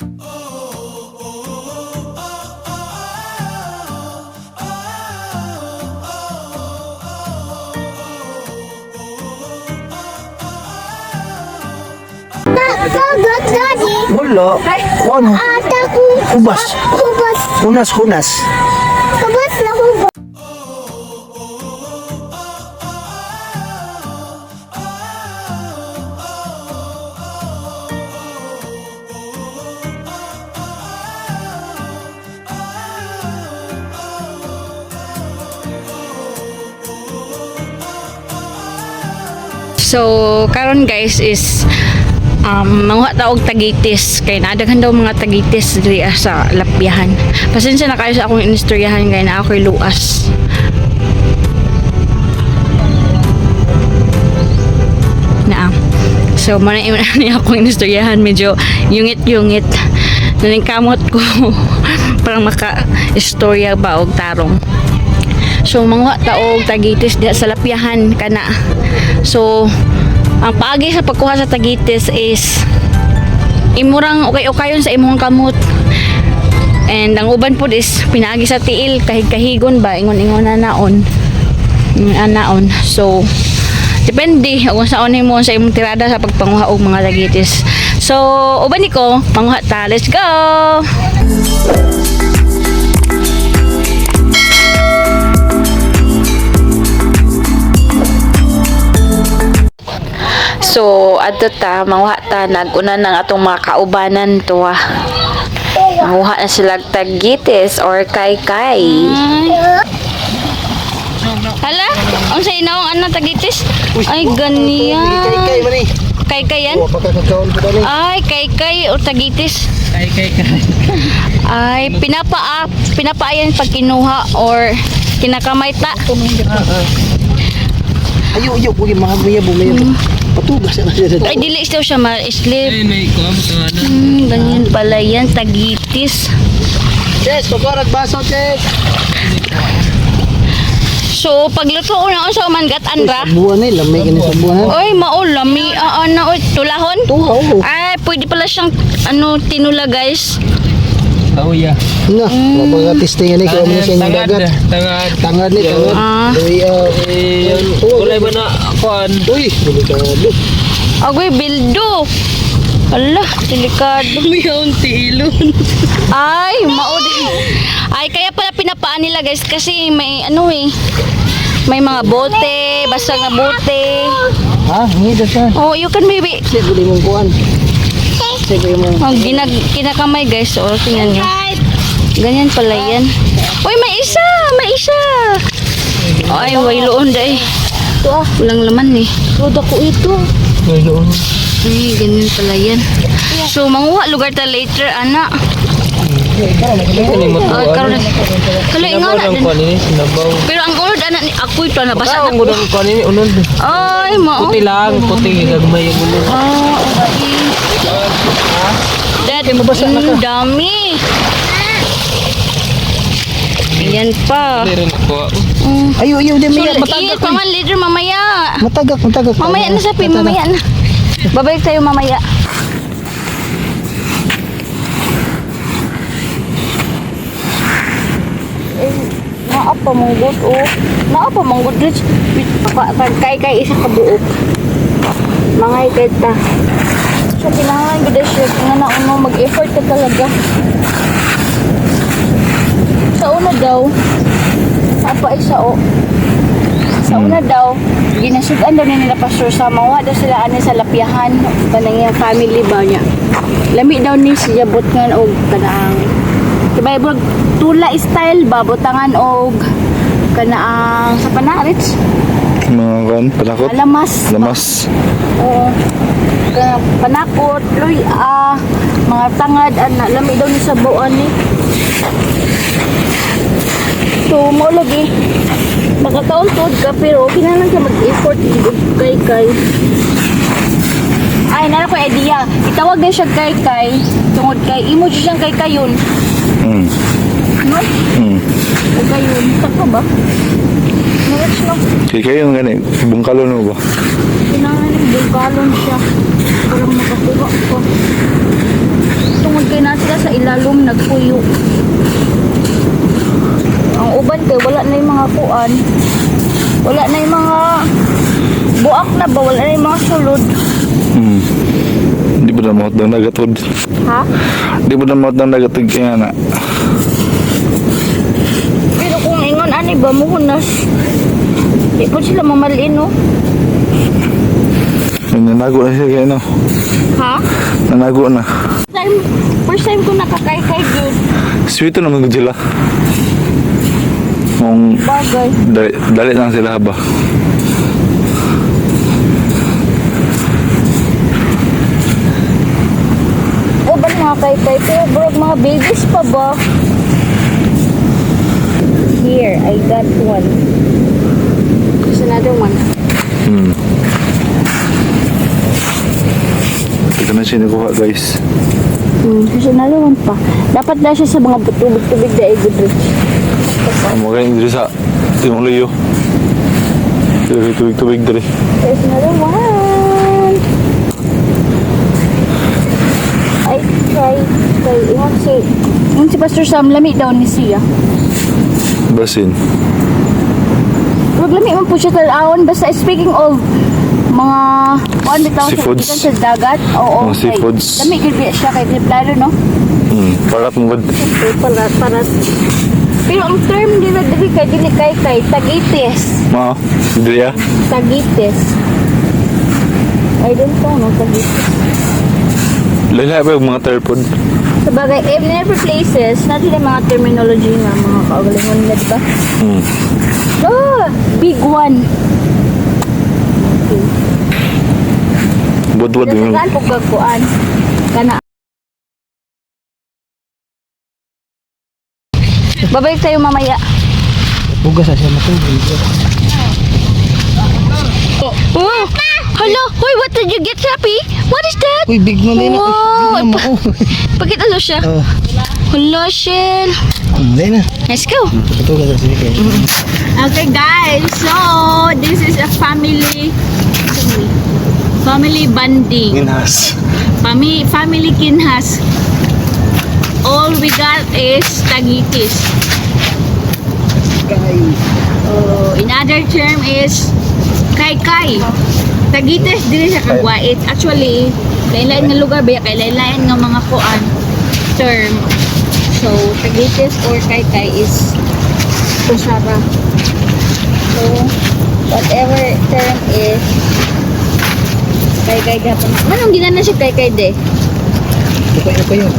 Wala. Ano? Hubas. Hunas. Hubas na hubas. So karon guys is mga taog tagitis kay naadaghan daw mga tagitis diri sa lapyahan. Pasensya na kayo sa akong inistoryahan kay na ako'y luas. So mana ni akong inistoryahan medyo yungit naning kamot ko parang maka-istorya ba og tarong. So mga taog tagitis diha sa lapyahan kana. So ang paagi sa pagkuha sa tagitis is imurang okay-okayon sa imong kamot. And ang uban po is pinaagi sa tiil kahig-kahigon ba ingon-ingon na naon. Anaon. So depende kung saan mo sa imong tirada sa pagpanguha og mga tagitis. So uban niko panguha ta. Let's go. So, adto ta, manguha ta, naguna ng atong mga kaubanan to ah. Manguha na sila tagitis or kay-kay. Hala? Ang sa inaong anak tagitis? Ay, ganyan. Kay-kay yan? Ay, kay-kay o tagitis? Kay-kay. Ay, pinapaayan pag kinuha or kinakamay ta. Ayo, bumaya. Patugas na siya. Ay, dili siya ma-slip. Ay, may kuha mo ito ano. Ganyan pala yan, tagitis. Yes, pagkarat baso, Ches. So, pagluto na sa mangat, Andra. Buwan na, lamay ka na sa buwan. Oy, maulami. Tulahon? Tuhaw. Ay, pwede pala siyang, tinula, guys. Oh, yeah. Na, mapag-testing yan eh. Kaya mo sa inyong dagat. Tangad ni, tangad. Kulay ba na kuhan? Uy, delikado. Agoy, bildo. Ala, delikado. May unti ilon. Ay, maudi. Ay, kaya pala pinapaan nila, guys. Kasi may, may mga bote, basag na bote. Ha? Hindi sa. Oh, you can maybe. Sige, di mong kuhan. Sige mo. Oh, kinakamay, guys. Oh, tingnan nyo. Ganyan pala yan. Uy, may isa! Ay, wailoon dahil. Ito ah, walang laman eh. Roda ko ito. Wailoon. Ay, ganyan pala yan. So, manguha lugar ta later, anak. Karon na. Kalay nga na din. Pero ang unod, anak, ako ito, nabasa na ko. Ay, mao. Puti lang, gagmay yung ulo. Okay. Dad, dami. Ayan pa. Ayo, di So, may iit pa man later mamaya. matagak. Mamaya na sabi, mamaya na. Babalik tayo mamaya. Naapa manggod oh. Naapa manggod Rich. Kay isa ka buok. Mga ikita. So, kailangan gida siya. Nga na mag-effort ka talaga. Sa una daw, apa ay sao? Sa una daw, ginasugan daw nila pastor sa mga daw sila ani sa lapyahan. Kanang yung family ba niya. Lami daw ni siya butngan og kanang Bible tula style ba butangan og kanaang sa panarits. Mga kan, panakot? Lamas. Oo. Panakot, luy, mga tangad, lami daw ni sa buwan ni. So, mo lagi. Makakauntod ka, pero kailangan ka mag-effort kay. Ay, nara ko idea. Itawag na siya kay. Tungod kay, imo siya siyang kay yun. No? O kayon, taka ba? Narits no? Kaya kayo nga ni, bungkalon mo ba? Kailangan ng bungkalon siya. Parang makakuha ko. tungod kay na sila sa ilalom nagpuyo. Ang uban kay wala na yung mga kuan. Wala na yung mga buak na ba? Wala na yung mga sulod. Di ba na maot ng nagatod? Ha? Di ba na maot ng nagatod kaya na? Pero kung ingon ani ba muhunas. Di po sila mamalin no? May nanago na siya kaya no? Ha? Nanago na. First time ko nakakaykay good. Sweet naman ko sila. Kung Bagay. dali lang sila ba? O ba mga kaykay? Pero bro, mga babies pa ba? Here, I got one. There's another one. Ito na siya nakuha guys. There's another one pa. Dapat na siya sa mga tubig-tubig na i-bridge. Ang mga kain dito sa yung liyo. Tubig-tubig dito. There's another one. I try. Yung si Pastor Sam, lami daw ni siya. Basin. Huwag lami man po siya talawon. Basta speaking of mga kuan bitaw sa Seafoods. ikan sa dagat. Oo. Mga seafoods. Lami gid siya kay templado no. Parat mo gud. Para. Pero ang term nila dili kay tagites. Ma, dili ya. Tagites. I don't know, tagites. Lala pa yung mga terpod. Sabagay, in every places, natin yung mga terminology nga, mga kaugalingon nila, diba? Oh, big one. Okay. Budwad yung Dasagaan po gagkuan. Kana. Babalik tayo mamaya. Bugas sa siya matubig. Oh, hello. Hoy, what did you get, Happy? What is that? Uy, big mo na. Wow. Big na mo. Pakita mo siya. Oh, Hello, Shell. hindi na. Let's go. Patugas sa siya. Okay, guys. So, this is a family bonding. Ginas. Family kinhas. All we got is tagitis. In other term is kai. Tagitis dili sa kagwait. Actually, lain-lain nga lugar ba kay lain-lain nga mga kuan term. So, tagitis or kai is kusara. So, whatever term is kai gapon. Manong ginan na siya kai de. Okay na pa yun.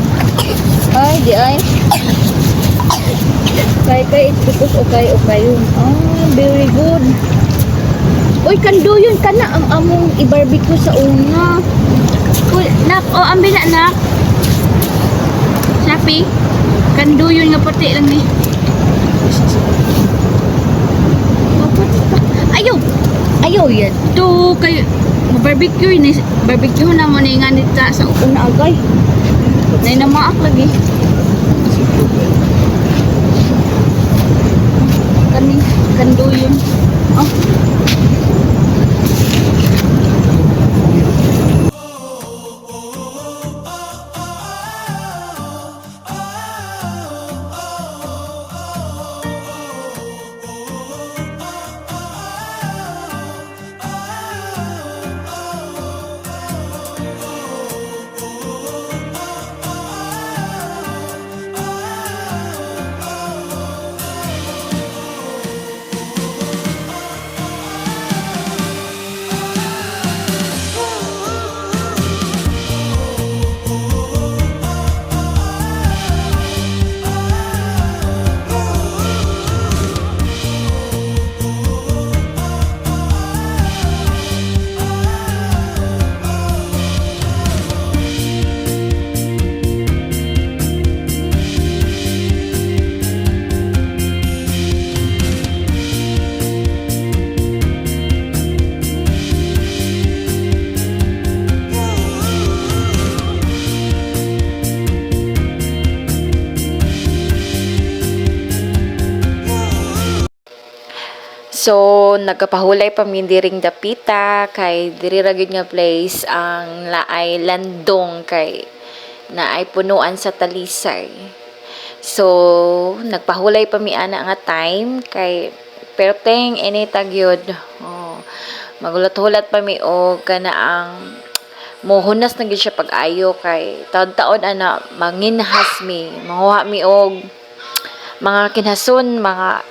Ay, di ay. Kai it's because okay yun. Ah, very good. Uy, kando yun ka na ang among i-barbecue sa una. Uy, nak, ambi na, nak. Sapi, kando yun nga puti lang ni. Ayaw yan. To, kayo, barbecue ni barbecue na mo ni nga nita sa una agay. Nay na maak lagi. Kando yun. Oh. So, nagkapahulay pa mi diring dapita kay diri ra gyud nga place ang laay landong kay na ay punuan sa talisay. So, nagpahulay pa mi ana nga time kay perteng ini tagyod. Oh, magulat-hulat pa mi og kana ang mohunas na gid siya pag-ayo kay taon-taon ana manginhas mi, manguha mi og mga kinhason, mga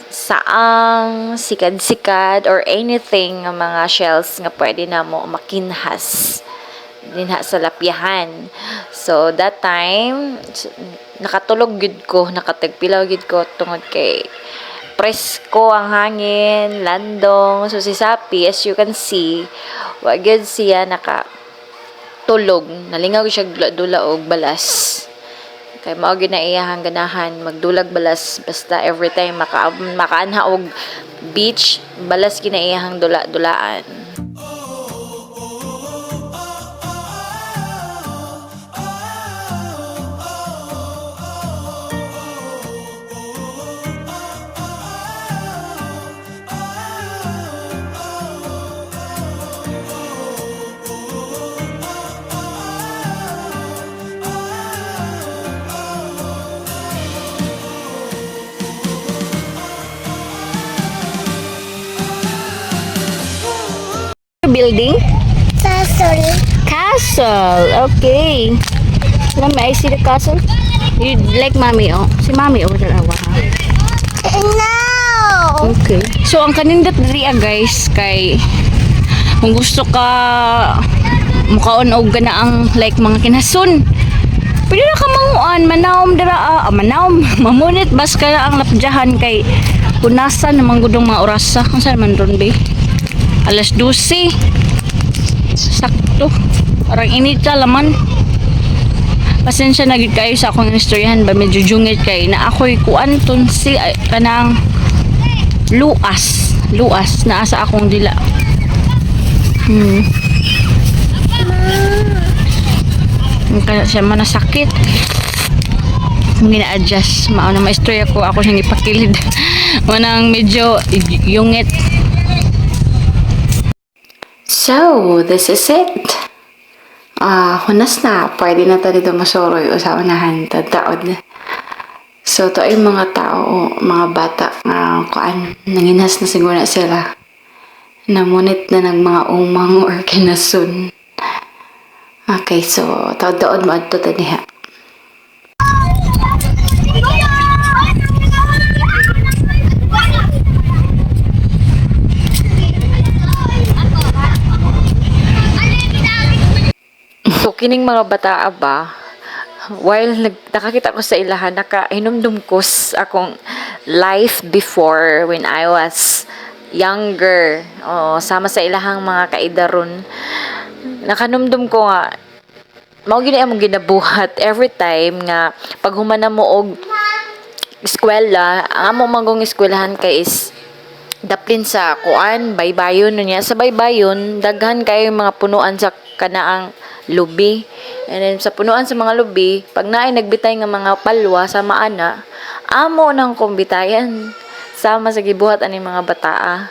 saang, sikad-sikad or anything nga mga shells nga pwede na mo makinhas dinha sa lapyahan. So that time nakatulog gid ko, nakatagpilaw gid ko tungod kay presko ang hangin, landong. So si Sapi, as you can see, wa gyud siya nakatulog, nalingaw siya dula og balas. Kay mao gyud na iyahang ganahan magdulag balas basta every time makaanha og beach, balas gyud na iyahang dula-dulaan. Building? Castle. Okay. Let me see the castle. You like mommy, oh? Si mommy, oh, dalawa, ha? No! Okay. So, ang kanindot diri guys, kay kung gusto ka mukaon og gana ang like mga kinasun, pwede na ka manguan, manawom dira, manawom, mamunit, bas ka na ang lapjahan kay punasan namang gudong mga orasa. Kung saan man ron, be? Alas 12. Sakto. Parang inita laman. Pasensya na gid kayo sa akong istoryahan ba medyo jungit kay na ako'y kuanton si kanang luas naa sa akong dila. Kaya siya man nasakit. Kung gina-adjust, mao na maistorya ko ako siyang ipakilid. Manang medyo yungit. So, this is it. Hunas na. Pwede na tayo dito masuroy o sa unahan. Tataod. So, to ay mga tao, mga bata, nanginhas na siguro na sila. Namunit na ng mga umang or kinasun. Okay, so, taod-taod mo ato taniha. So, kining mga bata ba, while nakakita ko sa ilahan, nakahinumdum ko sa akong life before when I was younger. Sama sa ilahang mga kaidaron. Nakanumdum ko nga, mao gina among ginabuhat every time nga pag humana mo og eskwela, ang among manggong eskwelahan kay is daplin sa kuan, baybayon niya. Sa baybayon, daghan kayo mga punuan sa kanaang lubi. And then sa punuan sa mga lubi, pag naay nagbitay nga mga palwa sa maana, amo nang kumbitayan sama sa gibuhat ani mga bataa.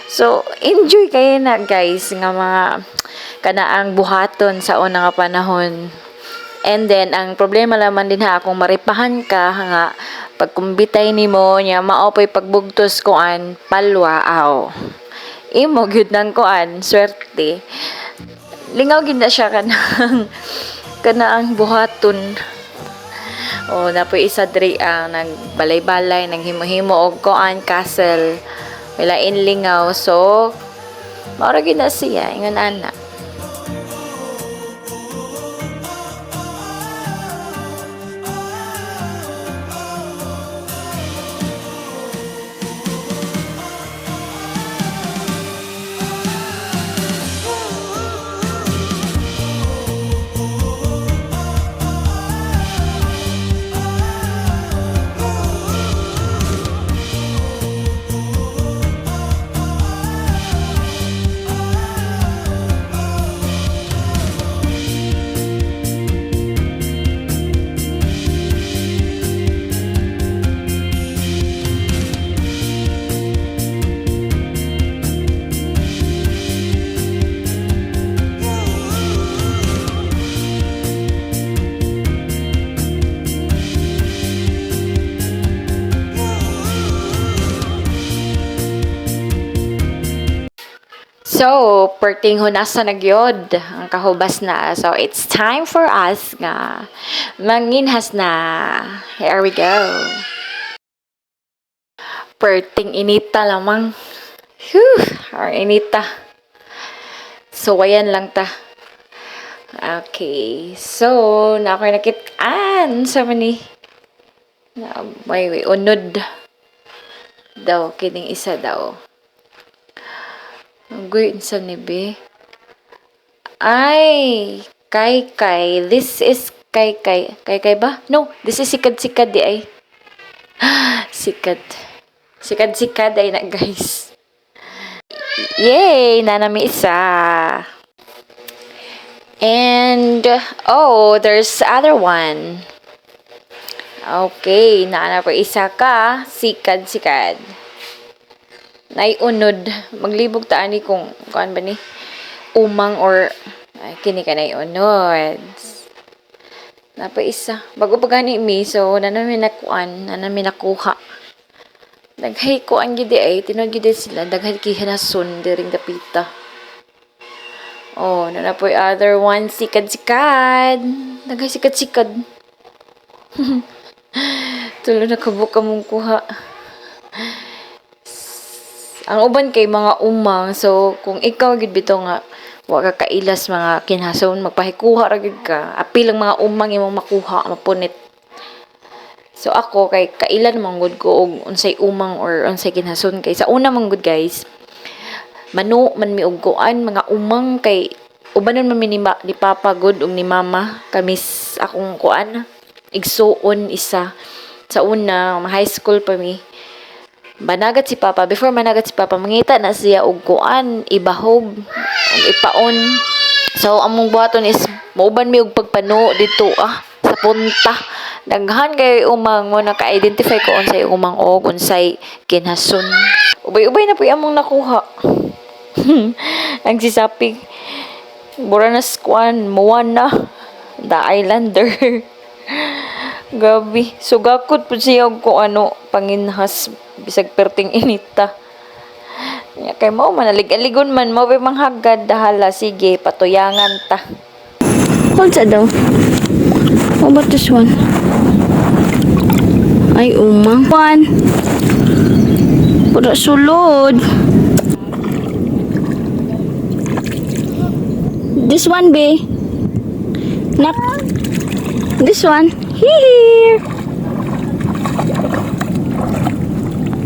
So enjoy kayo na guys nga mga kanaang buhaton sa una nga panahon. And then ang problema naman din ha kung maripahan ka nga pagkumbitay nimo nya maopoy pagbugtos kuan palwa aw. Imo gyud nang kuan swerte. Lingaw gid na siya kanaang buhaton. Napoy isa diri ang nagbalay-balay, naghimo-himo og kuan castle. Wala in lingaw. So mao ra gid na siya ingon ana. So, perting hunasa na gyud ang kahubas na. So, it's time for us nga manginhas na. Here we go. Perting inita lamang. Whew, our inita. So, ayan lang ta. Okay. So, na ako'y nakitaan sa mani. May unod daw. Kining isa daw. Guy, sa nibi. Ay, Kay. This is Kay. Kay ba? No, this is Sikad di ay. Sikad ay na, guys. Yay! Nanami isa. And, oh, there's other one. Okay, naana pa isa ka. Sikad. Naiunod. Maglibog taan ni kung kuan ba ni? Umang or ay, kini ka naiunod. Napa isa. Bago pa gani mi, so nanamin nakuha. Daghay ko ang gidi ay, tinod gidi sila. Daghay kihanasun diring dapita. Oh, nanapoy other one. Sikad. Daghay sikad. Tulo na kabuka mong kuha. Ang uban kay mga umang, so kung ikaw gid bito nga wa ka kailas mga kinhason, magpahikuha ra gid ka. Apil ang mga umang imong makuha, mapunit. So ako kay kailan man gud ko og unsay umang or unsay kinhason kay sa una man gud guys. Mano man mi og kuan mga umang kay ubanon man mi ni papa gud ug ni mama kamis akong kuan igsuon isa. Sa una, high school pa mi. Managat si Papa. Before managat si Papa, mangita na siya og kuan, ibahog, og ipaon. So, among buhaton is, mauban mi og pagpano dito, sa punta. Daghan kay umang mo, naka-identify ko unsay umang og, unsay kinhason. Ubay-ubay na po among nakuha. Ang sisapig. Bura na skuan, Moana, The Islander. Gabi. Sugakot po siya kung ano, panginhas, bisag perting inita. Kay mo, manalig-aligon man, mo manghagad, dahala, sige, patuyangan ta. Hold sa daw. How about this one? Ay, umang. One. Pura sulod. This one, be. Nak. This one. Here.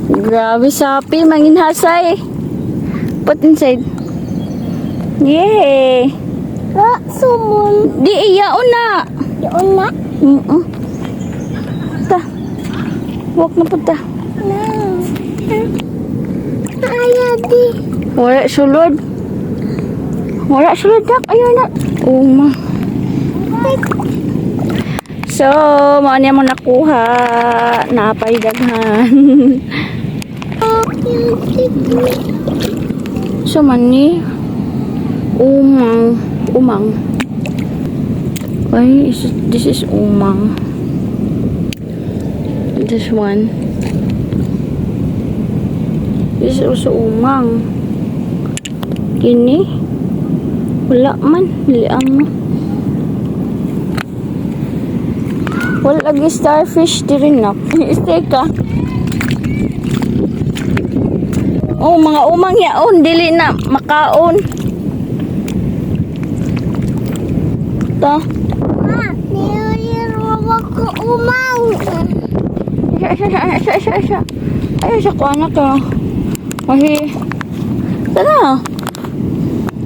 Grabe sapi, manginhasay. Put inside. Yay. Sumul. Di iya una. Yun na. Ta. Walk na po ta. Ayadi. Wala sulod. Nak. Ayun na. Uma. So, mao niya mo nakuha. Napay daghan. So, man ni umang. Ay, this is umang. This one. This is also umang. Kini. Wala man. Liam mo. Wala lagi starfish di rin na. Stay ka. Oh, mga umang yaon. Dili na makaon. Ta. Nilirawa ko umang. Isa. Ay, sa ko anak ka. Mahi. Tara.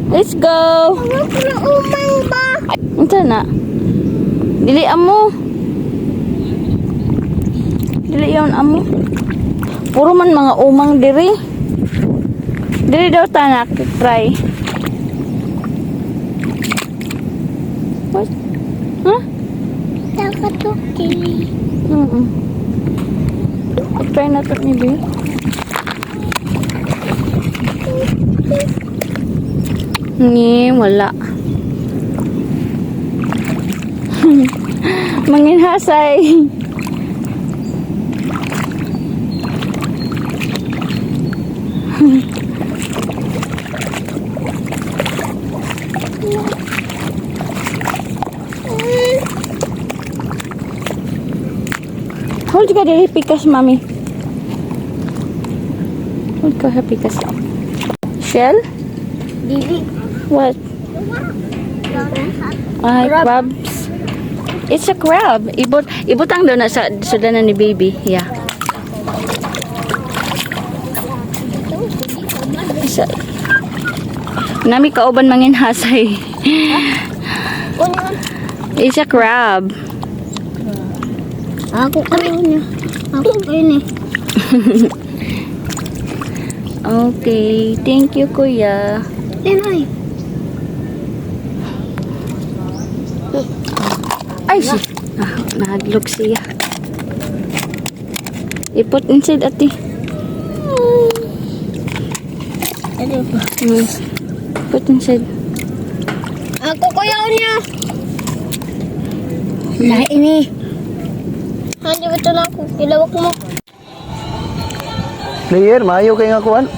Let's go. Wala ko na umang ba? Ito na. Dili amo. Dili yun amo. Puro man mga umang diri. Dili daw tanak. Try. What? Huh? Takatuki. Try na to ni Bi. Ni, wala. Manginhasay. Hold ka dili pikas, mami. Hold ka ha pikas. Shell? Dili. What? Ay, crabs. It's a crab. Ibutang doon na sa sudanan ni baby. Yeah. Nami kauban mangin hasay. It's a crab. Ako kayo niya. Ako kayo ni. Okay, thank you, kuya. Linoy. Ay, nahadlok siya. Ipot inside, ate. Ano ba? Put inside. Ako kayo niya. Lahi ini. Hindi ba ito na ako? Ilawak mo. Player, maayo kay nga kuan.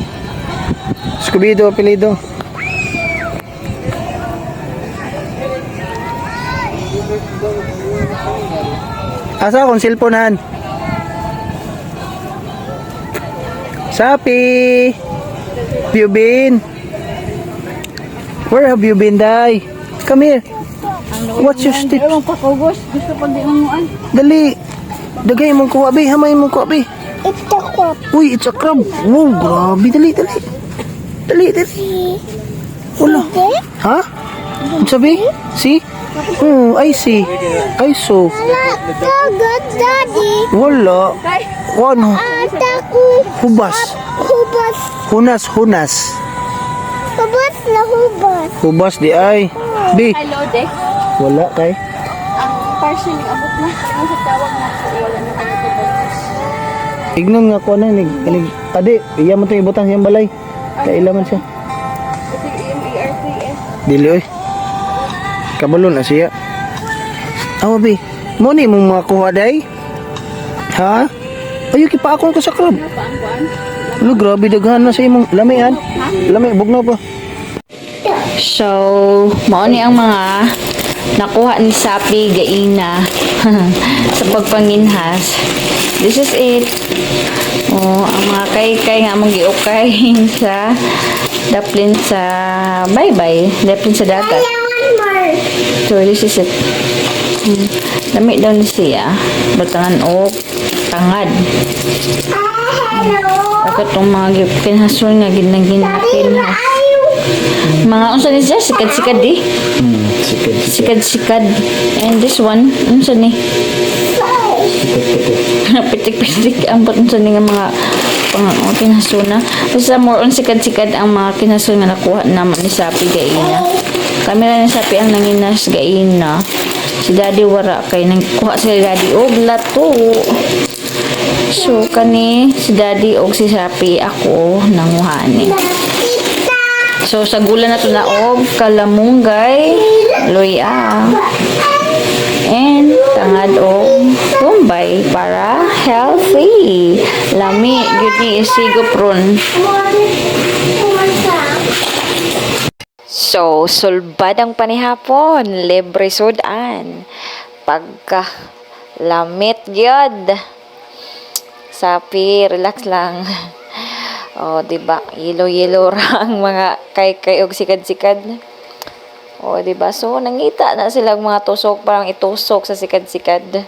Scooby-Doo apelido. Asa akong cellphone han? Sapi! Have you been? Where have you been, Day? Come here. What's your stitch? Ewan pa ko, boss. Gusto ko di manguan. Dali. Dagay mong kuha, be. Hamay mong kuha, be. Ito ko. Uy, it's a crab. Wow, grabe. Dali, dali. Dali, dali. Wala. Ha? Ano sabi? See? Oh, I see. I saw. Dagat, daddy. Wala. Ano? Ataku. Hubas. Hubas. Hunas, hunas. Hubas na hubas. Hubas di ay. Bi, Hello, Dek. wala kay. Ang parcel yung abot na. Ang sa tawag na sa wala na kami ito. Ignon nga ko na nig. Adi, iya mo to ibutang siyang balay. Kailaman siya. Ito yung ER3S. Dili oy. Kabalo na siya. Awa bi, mo ni mong makuha day? Ha? Ayo kipaakon ko sa crab. Ano, grabe daghan na sa imong lamian. Lami, bugnaw pa. So, mao ni ang mga nakuha ni Sapi Gaina sa pagpanginhas. This is it. Oh, ang mga kay nga mong giukay sa daplin sa daplin sa dagat. So, this is it. Dami daw ni siya. Batangan o tangad. Ako itong mga kinhason nga ginaginakinhas. Mga unsa ni siya? Sikad-sikad di. Sikad-sikad. And this one, unsa ni? Pitik-pitik ang unsa ni nga mga kinhasona. Basta more on sikad-sikad ang mga kinhason nga nakuha naman ni Sapi Gaina. Kami lang ni Sapi ang nanginas Gaina. Si Daddy wara kay nangkuha si Daddy og lato. So kani si Daddy og si Sapi ako nanguhani. So sa gula na to na og kalamunggay, luya, and tangad og bombay para healthy. Lami gyud ni isigo prun. So, sulbad ang panihapon, libre sudan. Pagka lamit gyud. Sapi, relax lang. O, diba? Yelo-yelo ra ang mga kay og sikad-sikad. O, diba? So, nangita na silang mga tusok, parang itusok sa sikad-sikad.